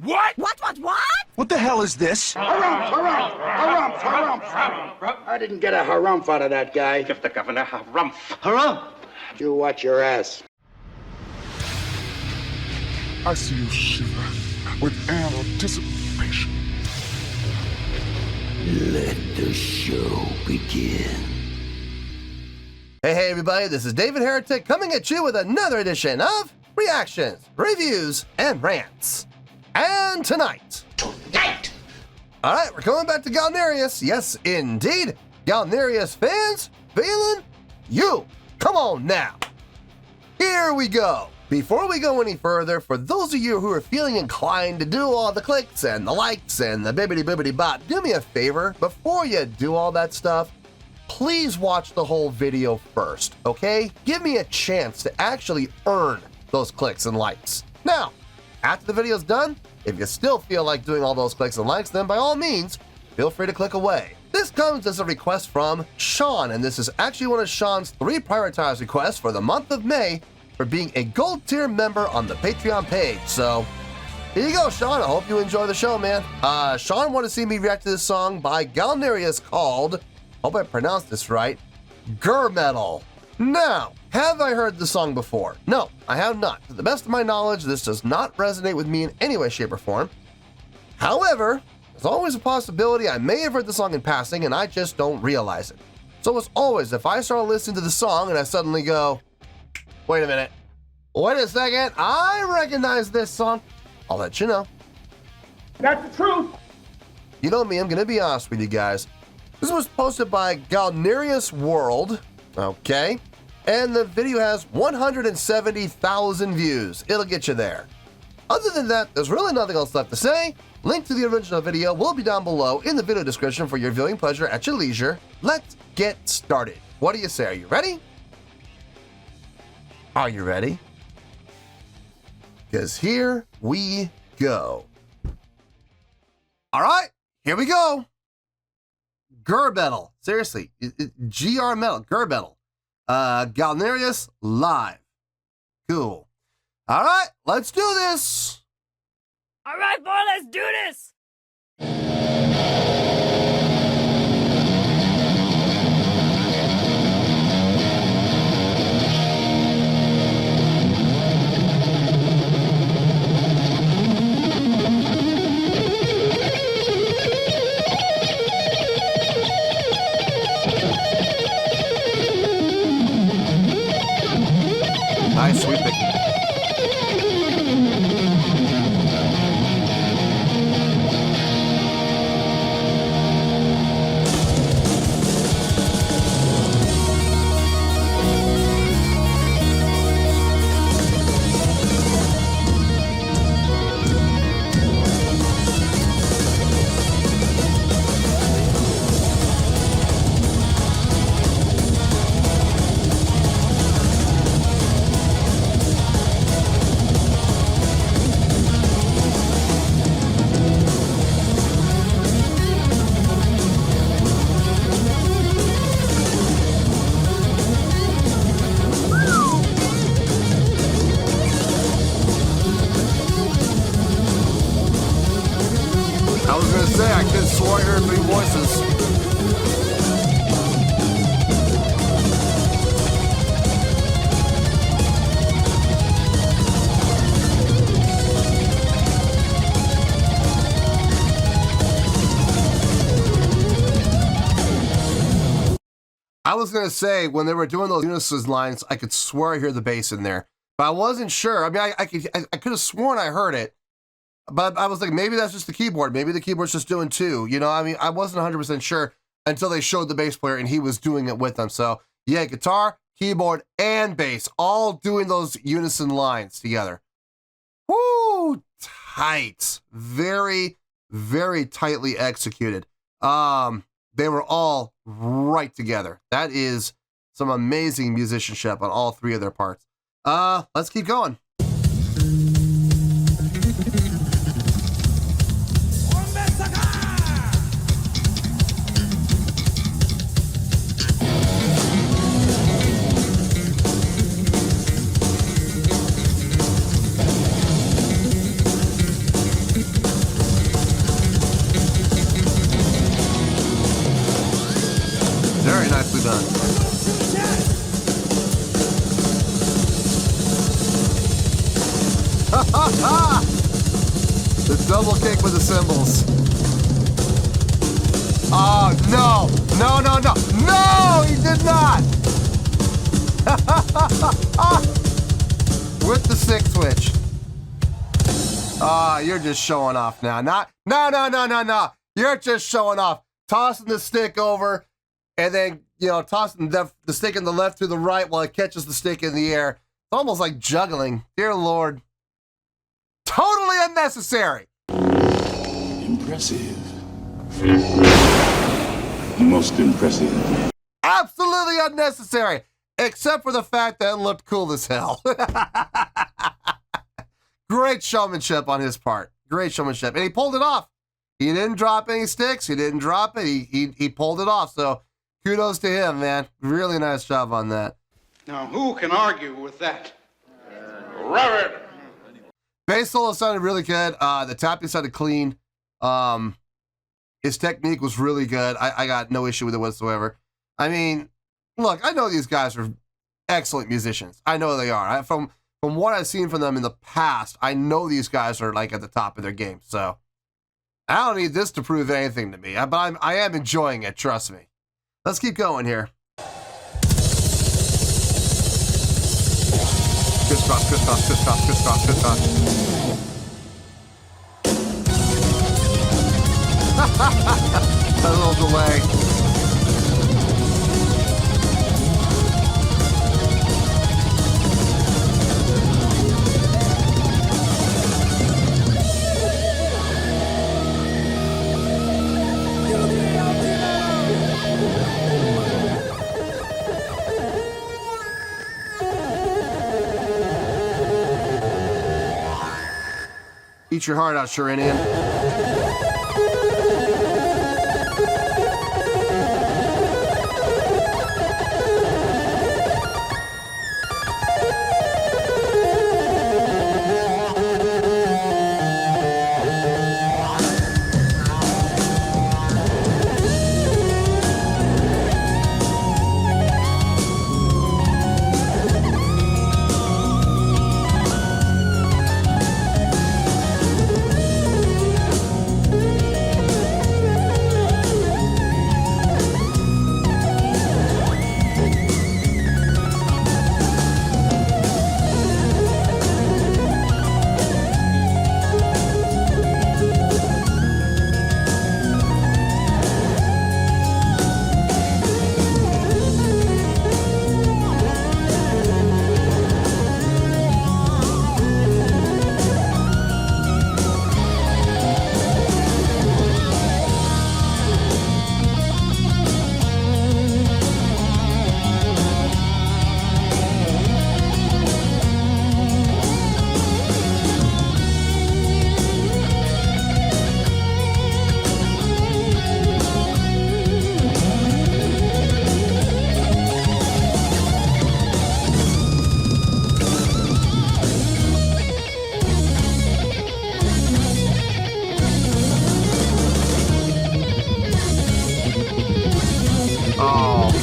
What? What? What the hell is this? Harumph. I didn't get a harumph out of that guy. Give the governor harumph. Harumph? You watch your ass. I see you shiver with anticipation. Let the show begin. Hey everybody, this is David Heretic coming at you with another edition of Reactions, Reviews, and Rants. And tonight, alright, we're coming back to Galneryus. Yes, indeed. Galneryus Fans FEELIN YOU. Come on now. Here we go. Before we go any further, for those of you who are feeling inclined to do all the clicks and the likes and the bibbity bop, do me a favor. Before you do all that stuff, please watch the whole video first, okay? Give me a chance to actually earn those clicks and likes. Now, after the video's done, if you still feel like doing all those clicks and likes, then by all means, feel free to click away. This comes as a request from Sean, and this is actually one of Sean's 3 prioritized requests for the month of May for being a gold tier member on the Patreon page. So, here you go, Sean. I hope you enjoy the show, man. Sean wanted to see me react to this song by Galneryus called, hope I pronounced this right, Grmetal. Now, have I heard the song before? No, I have not. To the best of my knowledge, this does not resonate with me in any way, shape, or form. However, there's always a possibility I may have heard the song in passing and I just don't realize it. So as always, if I start listening to the song and I suddenly go, wait a minute, wait a second, I recognize this song, I'll let you know. That's the truth. You know me, I'm going to be honest with you guys. This was posted by Galneryus World, okay? And the video has 170,000 views. It'll get you there. Other than that, there's really nothing else left to say. Link to the original video will be down below in the video description for your viewing pleasure at your leisure. Let's get started. What do you say? Are you ready? Are you ready? Because here we go. All right, here we go. Grmetal. Seriously, GR Metal, Grmetal. Galneryus live. Cool. All right, let's do this. All right, boy, let's do this. Nice sweep pick. I was gonna say, I could have sworn I heard 3 voices. I was gonna say, when they were doing those unison lines, I could swear I hear the bass in there, but I wasn't sure. I mean, I could have sworn I heard it. But I was like, maybe that's just the keyboard. Maybe the keyboard's just doing 2. You know, I mean, I wasn't 100% sure until they showed the bass player and he was doing it with them. So, yeah, guitar, keyboard, and bass all doing those unison lines together. Woo! Tight. Very, very tightly executed. They were all right together. That is some amazing musicianship on all 3 of their parts. Let's keep going. Double kick with the cymbals. Oh, no. No, no, no. No, he did not. With the stick switch. Ah, you're just showing off now. No. You're just showing off. Tossing the stick over and then, tossing the stick in the left to the right while it catches the stick in the air. It's almost like juggling. Dear Lord. Totally unnecessary. Impressive. Most impressive. Absolutely unnecessary. Except for the fact that it looked cool as hell. Great showmanship on his part. Great showmanship. And he pulled it off. He didn't drop any sticks. He didn't drop it. He pulled it off. So kudos to him, man. Really nice job on that. Now, who can argue with that? Robert! Bass solo sounded really good. The tapping sounded clean. His technique was really good. I got no issue with it whatsoever. I mean, look, I know these guys are excellent musicians. I know they are. From what I've seen from them in the past, I know these guys are like at the top of their game. So I don't need this to prove anything to me. But I am enjoying it. Trust me. Let's keep going here. Crisscross, crisscross, crisscross, crisscross, crisscross. A little delay. Eat your heart out, Sharinian.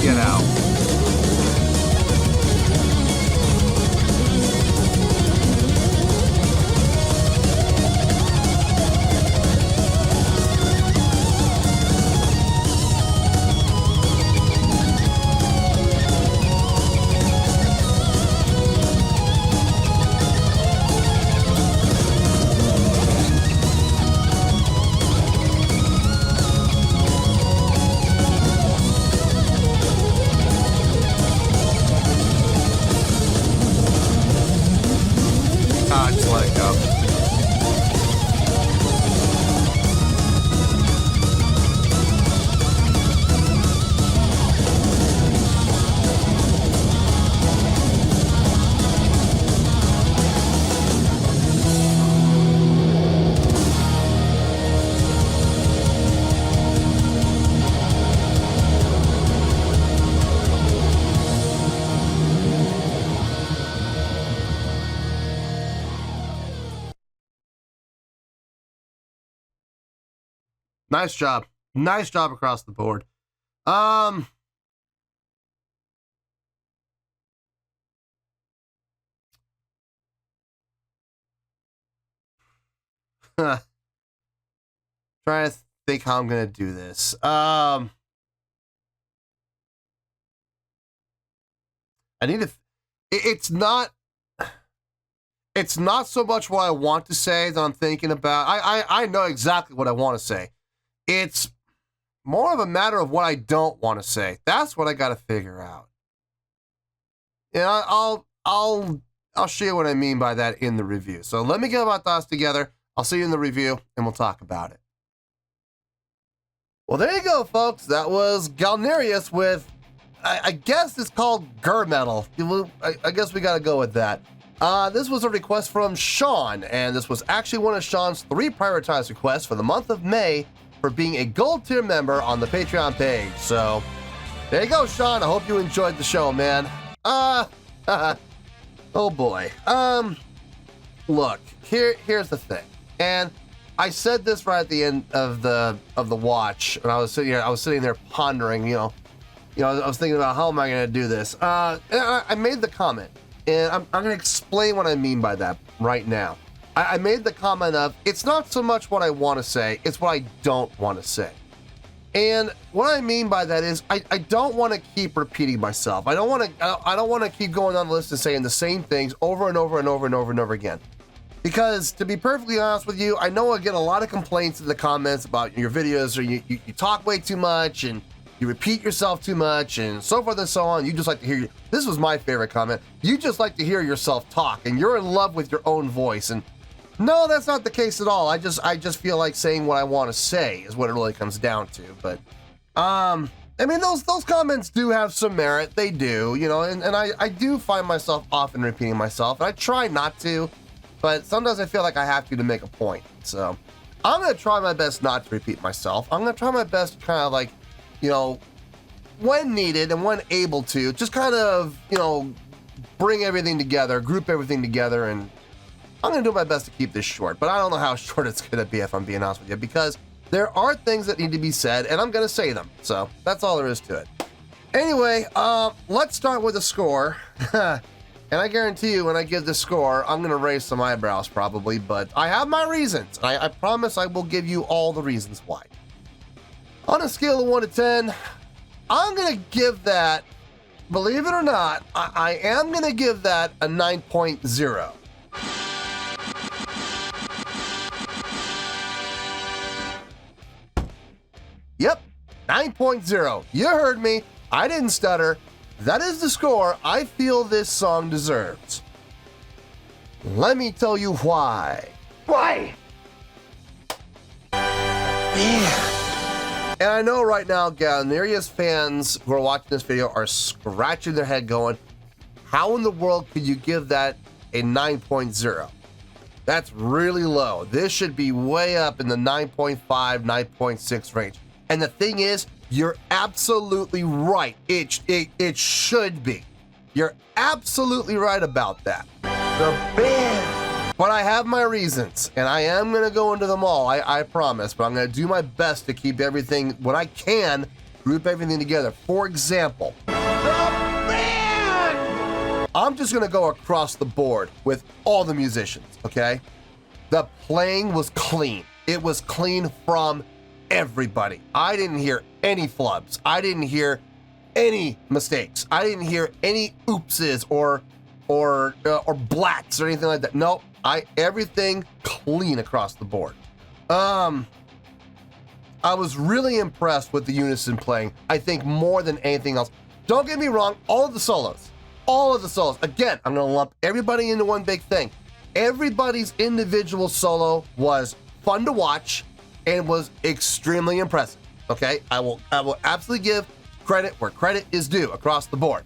Get out. Just let it go. Nice job. Nice job across the board. Trying to think how I'm gonna do this. I need to. It's not so much what I want to say that I'm thinking about. I know exactly what I want to say. It's more of a matter of what I don't want to say. That's what I got to figure out. Yeah, I'll show you what I mean by that in the review. So let me get my thoughts together. I'll see you in the review, and we'll talk about it. Well, there you go, folks. That was Galneryus with, I guess it's called Grmetal. I guess we got to go with that. This was a request from Sean, and this was actually one of Sean's 3 prioritized requests for the month of May for being a gold tier member on the Patreon page. So there you go, Sean. I hope you enjoyed the show, man. Oh boy. Look, here's the thing, and I said this right at the end of the watch, and I was sitting there pondering, I was thinking about how am I going to do this. And I made the comment, and I'm going to explain what I mean by that right now. I made the comment of, it's not so much what I want to say, it's what I don't want to say. And what I mean by that is, I don't want to keep repeating myself. I don't want to keep going on the list and saying the same things over and over and over and over and over again. Because to be perfectly honest with you, I know I get a lot of complaints in the comments about your videos, or you talk way too much and you repeat yourself too much and so forth and so on. You just like to hear, this was my favorite comment, you just like to hear yourself talk and you're in love with your own voice. And no, that's not the case at all. I just feel like saying what I want to say is what it really comes down to. But I mean, those comments do have some merit. They do, and I do find myself often repeating myself, and I try not to, but sometimes I feel like I have to make a point. So I'm going to try my best not to repeat myself. I'm going to try my best to kind of like, when needed and when able to, just kind of, bring everything together, group everything together, and I'm going to do my best to keep this short, but I don't know how short it's going to be, if I'm being honest with you, because there are things that need to be said, and I'm going to say them. So that's all there is to it. Anyway, let's start with a score. And I guarantee you, when I give this score, I'm going to raise some eyebrows probably, but I have my reasons. I promise I will give you all the reasons why. On a scale of 1 to 10, I'm going to give that, believe it or not, I am going to give that a 9.0. Yep, 9.0. You heard me. I didn't stutter. That is the score I feel this song deserves. Let me tell you why. Why? Man. And I know right now, Galneryus fans who are watching this video are scratching their head going, how in the world could you give that a 9.0? That's really low. This should be way up in the 9.5, 9.6 range. And the thing is, you're absolutely right. It should be. You're absolutely right about that. The band. But I have my reasons, and I am going to go into them all, I promise. But I'm going to do my best to keep everything, when I can, group everything together. For example, the band! I'm just going to go across the board with all the musicians, okay? The playing was clean. It was clean from everybody. I didn't hear any flubs. I didn't hear any mistakes. I didn't hear any oopses or blacks or anything like that. Nope. Everything clean across the board. I was really impressed with the unison playing. I think more than anything else. Don't get me wrong, all of the solos. Again, I'm gonna lump everybody into one big thing. Everybody's individual solo was fun to watch and was extremely impressive. Okay, I will absolutely give credit where credit is due across the board.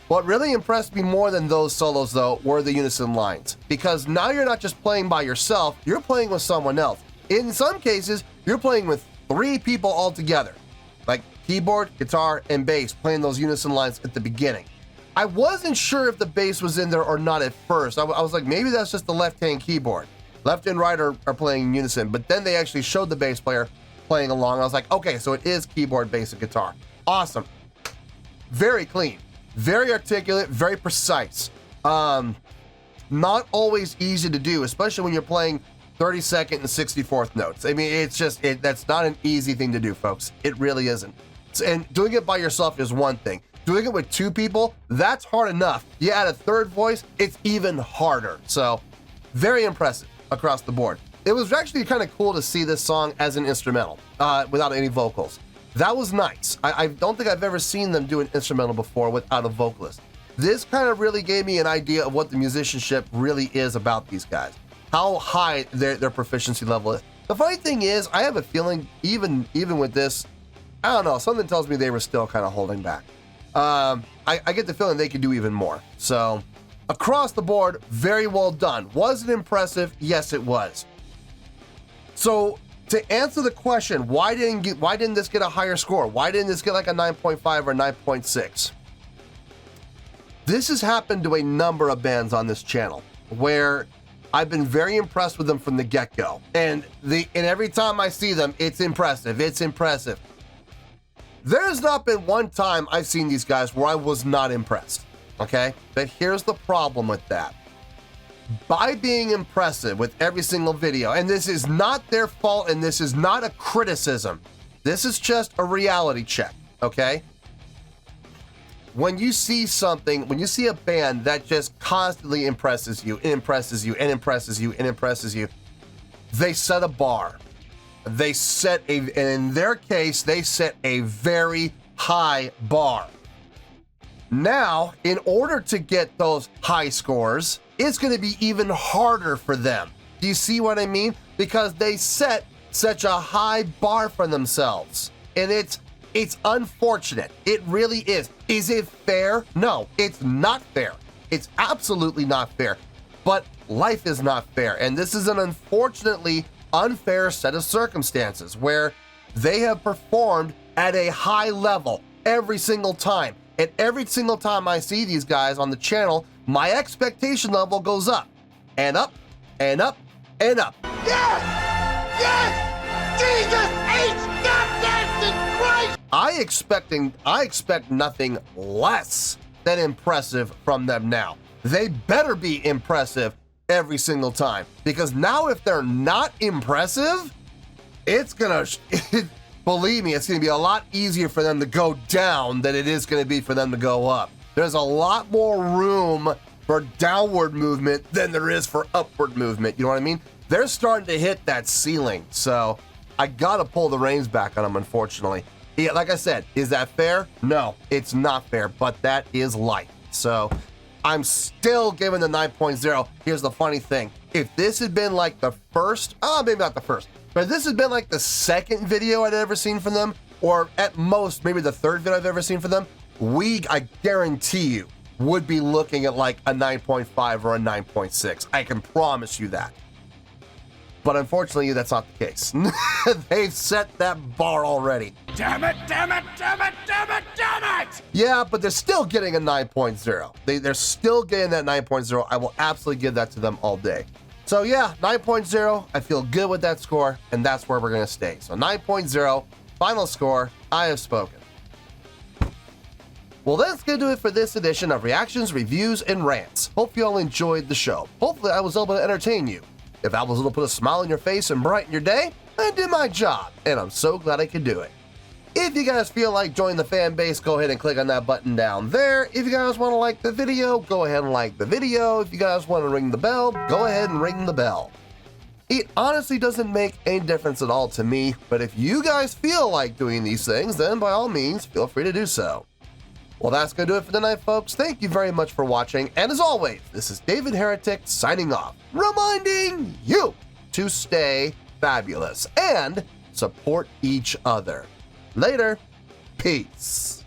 What really impressed me more than those solos, though, were the unison lines, because now you're not just playing by yourself, you're playing with someone else. In some cases, you're playing with 3 people all together, like keyboard, guitar, and bass, playing those unison lines at the beginning. I wasn't sure if the bass was in there or not at first. I was like, maybe that's just the left-hand keyboard. Left and right are playing in unison, but then they actually showed the bass player playing along. I was like, okay, so it is keyboard, bass, and guitar. Awesome. Very clean, very articulate, very precise. Not always easy to do, especially when you're playing 32nd and 64th notes. I mean, it's just, that's not an easy thing to do, folks. It really isn't. And doing it by yourself is one thing. Doing it with two people, that's hard enough. You add a third voice, it's even harder. So, very impressive across the board. It was actually kind of cool to see this song as an instrumental, without any vocals. That was nice. I don't think I've ever seen them do an instrumental before without a vocalist. This kind of really gave me an idea of what the musicianship really is about these guys, how high their proficiency level is. The funny thing is, I have a feeling even with this, I don't know, something tells me they were still kind of holding back. I get the feeling they could do even more. So, across the board, very well done. Was it impressive? Yes, it was. So, to answer the question, why didn't this get a higher score? Why didn't this get like a 9.5 or 9.6? This has happened to a number of bands on this channel where I've been very impressed with them from the get-go. And every time I see them, it's impressive. It's impressive. There's not been one time I've seen these guys where I was not impressed. Okay? But here's the problem with that. By being impressive with every single video, and this is not their fault and this is not a criticism, this is just a reality check, okay? When you see something, when you see a band that just constantly impresses you and impresses you and impresses you and impresses you, they set a bar. They set and in their case, they set a very high bar. Now, in order to get those high scores, it's going to be even harder for them. Do you see what I mean? Because they set such a high bar for themselves. And it's unfortunate. It really is. Is it fair? No, it's not fair. It's absolutely not fair. But life is not fair. And this is an unfortunately unfair set of circumstances where they have performed at a high level every single time. And every single time I see these guys on the channel, my expectation level goes up and up and up and up. Yes! Yes! Jesus H. Goddamn Christ! I expect nothing less than impressive from them now. They better be impressive every single time, because now if they're not impressive, it's gonna believe me, it's gonna be a lot easier for them to go down than it is gonna be for them to go up. There's a lot more room for downward movement than there is for upward movement. You know what I mean? They're starting to hit that ceiling. So I gotta pull the reins back on them, unfortunately. Yeah, like I said, is that fair? No, it's not fair, but that is life. So I'm still giving the 9.0. Here's the funny thing. If this had been like the first, maybe not the first, but if this had been like the second video I'd ever seen from them, or at most maybe the third video I've ever seen from them, I guarantee you, would be looking at like a 9.5 or a 9.6. I can promise you that. But unfortunately, that's not the case. They've set that bar already. Damn it, damn it, damn it, damn it, damn it! Yeah, but they're still getting a 9.0. They're still getting that 9.0. I will absolutely give that to them all day. So yeah, 9.0, I feel good with that score, and that's where we're gonna stay. So 9.0, final score, I have spoken. Well, that's gonna do it for this edition of Reactions, Reviews, and Rants. Hope you all enjoyed the show. Hopefully I was able to entertain you. If I was able to put a smile on your face and brighten your day, I did my job, and I'm so glad I could do it. If you guys feel like joining the fan base, go ahead and click on that button down there. If you guys want to like the video, go ahead and like the video. If you guys want to ring the bell, go ahead and ring the bell. It honestly doesn't make any difference at all to me, but if you guys feel like doing these things, then by all means, feel free to do so. Well, that's going to do it for tonight, folks. Thank you very much for watching, and as always, this is David Heretic signing off, reminding you to stay fabulous and support each other. Later. Peace.